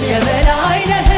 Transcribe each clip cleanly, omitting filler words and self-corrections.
የበላይ ነህ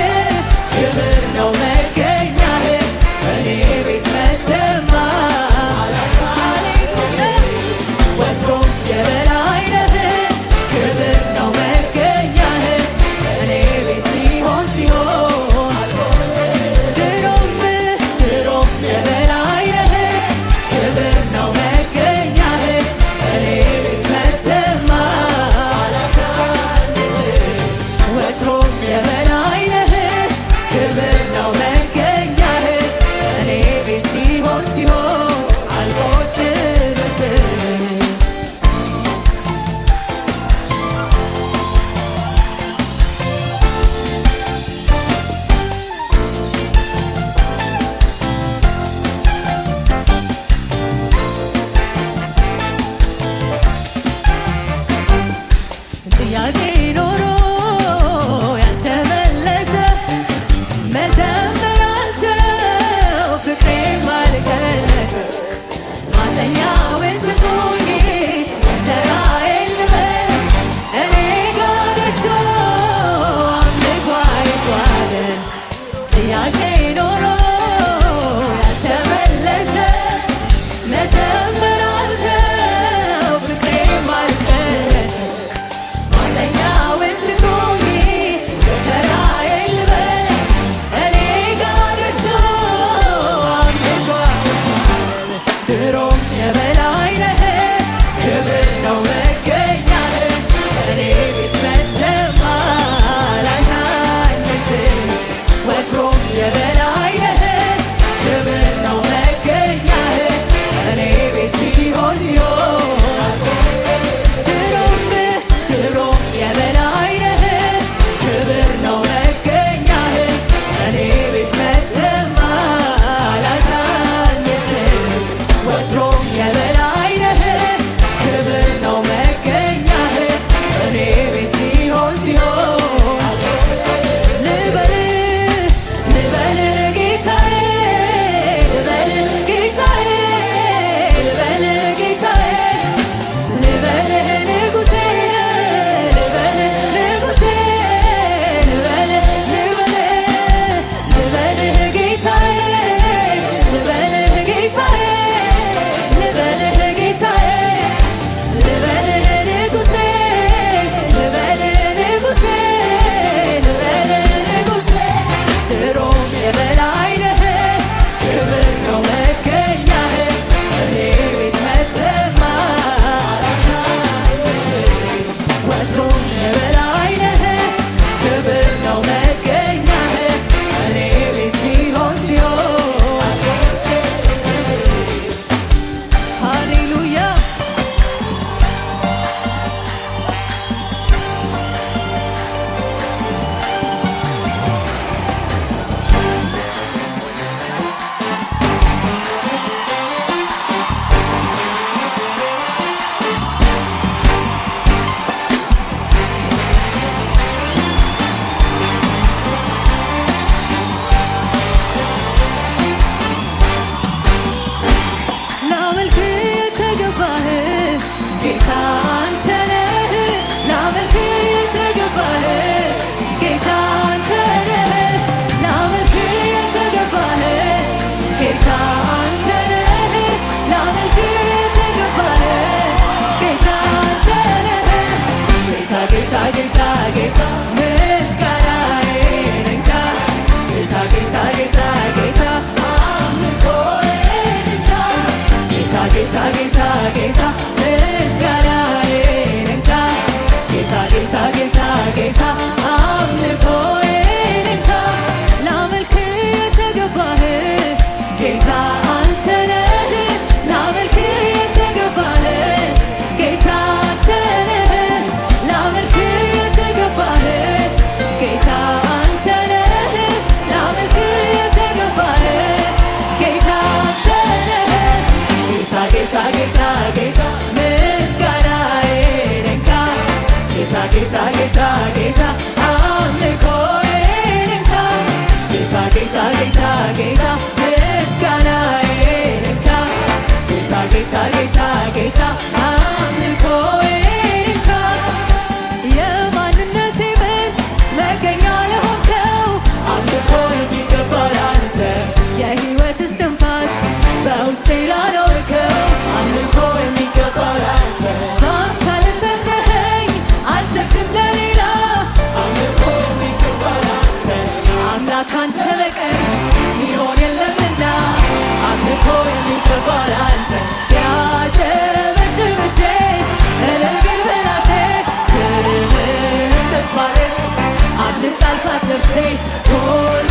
ነፍሴ ሁሉን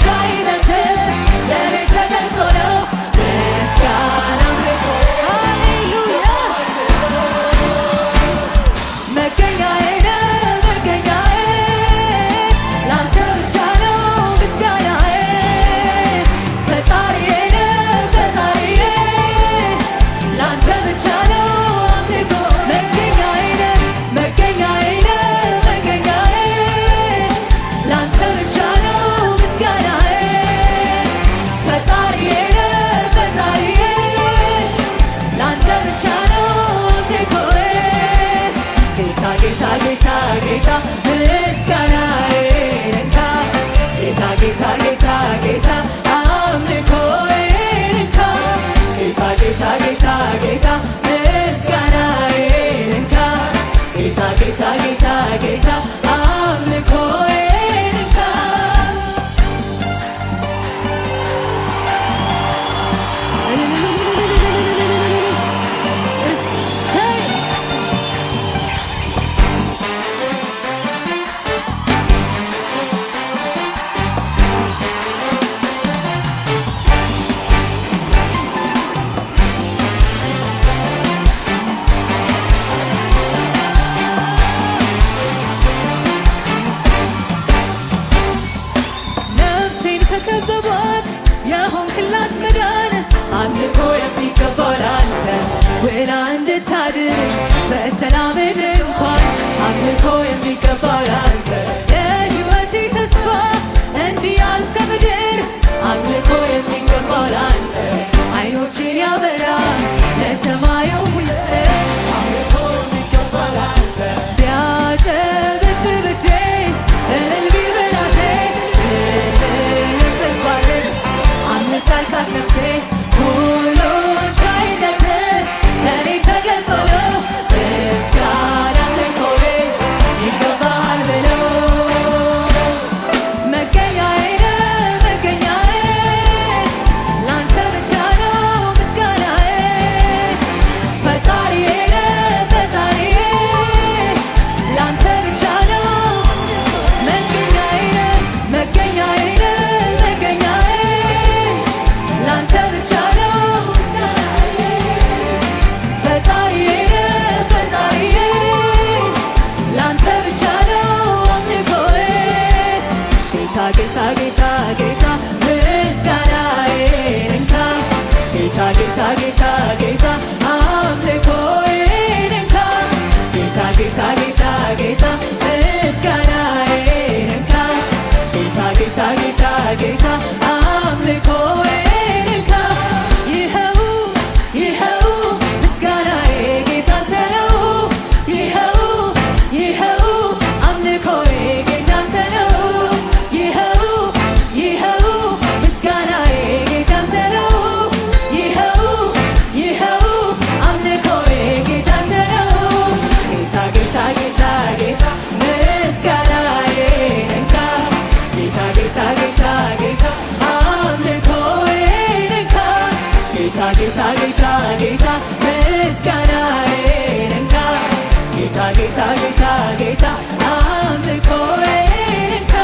ቻይነት ለኔ ተገልጦ ነው ምስጋና አምልኮ ሃሌሉያ መገኛዬ ነህ መገኛዬ ላንተ ብቻ ነው ምስጋናዬ ፈጣሪዬ ነህ ፈጣሪዬ ላንተ ብቻ ነው አምልኮ መገኛዬ ነህ መገኛዬ ነህ መገኛዬ ላንተ ብቻ ነው ምስጋናዬ ፈጣሪዬ ነህ ፈጣሪዬ ላንተ ብቻ ነው አምልኮዬ ጌታ ጌታ ጌታ ጌታ ምስጋናዬ እንካ ጌታ ጌታ ጌታ ጌታ አምልኮዬ እንካ ጌታ ጌታ ጌታ ጌታ ምስጋናዬ እንካ ጌታ ጌታ ጌታ ጌታ አምልኮዬ እንካ ነፍሴን ከከበቧት የሆንክላት መዳን አምልኮ የሚገባው ላንተ ውላ እንድታድር በሰላም ድንኳን አምልኮ የሚገባው ላንተ የሕይወቴ ተስፋ እንዲያልፍ ከምድር አምልኮ የሚገባው ላንተ ዓይኖቼን ያበራ ለሰማዩ ምስጢር አምልኮ የሚገባው ላንተ ቢያጨበጭብ እጄ እልል ቢል ምላሴ ስምህን ብትባርክ አምልጫልካት ነፍሴ ሁሉን ቻይነት ለኔ ተገልጦ ነው ምስጋና አምልኮዬ ይገባሃል ብለው መገኛዬ ነህ መገኛዬ ላንተ ብቻ ነው ምስጋናዬ ፈጣሪዬ ነህ ፈጣሪዬ ላንተ ብቻ ነው መገኛዬ ነህ መገኛዬ ነህ መገኛዬ ላንተ ብቻ ነው ምስጋናዬ ፈጣሪዬ ነህ ፈጣሪዬ ላንተ ብቻ ነው አምልኮዬ ጌታ ጌታ ጌታ ጌታ ምስጋናዬ እንካ ጌታ ጌታ ጌታ ጌታ አምልኮዬ እንካ ጌታ ጌታ ጌታ ጌታ ምስጋናዬ እንካ ጌታ ጌታ ጌታ ጌታ አምልኮዬ እንካ ይኸው ይኸው ምስጋናዬ ጌታ አንተ ነው ይኸው ይኸው አምልኮዬ ጌታ አንተ ነው ይኸው ይኸው ምስጋናዬ ጌታ አንተ ነው ይኸው ይኸው አምልኮዬ ጌታ አንተ ነው ጌታ ጌታ ጌታ ጌታ ምስጋናዬ እንካ ጌታ ጌታ ጌታ ጌታ አምልኮዬ እንካ ጌታ ጌታ ጌታ ጌታ ምስጋናዬ እንካ ጌታ ጌታ ጌታ ጌታ አምልኮዬ እንካ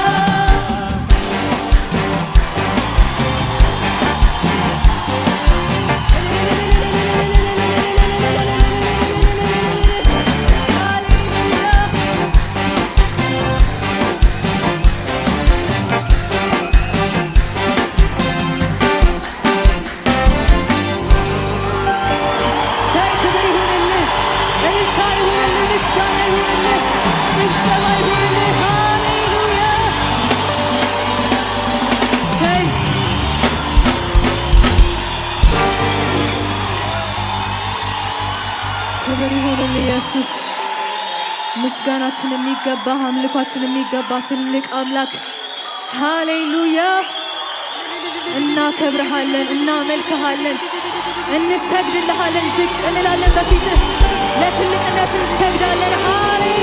ክብር ይሁንልህ እልልታ ይሁንልህ ምስጋና ይሁንልህ ጭብጨባ ይሁንልህ ሃሌሉያ ክብር ይሁንልህ ኢየሱስ ምስጋናችን የሚገባ አምልኳችን የሚገባ ትልቅ አምላክ ሃሌሉያ እናከብርሃለን እናመልክሃለን እንሰግድልሃለን ዝቅ እንላለን በፊትህ ለትልቅነት እንሰግዳለን ሃሌሉያ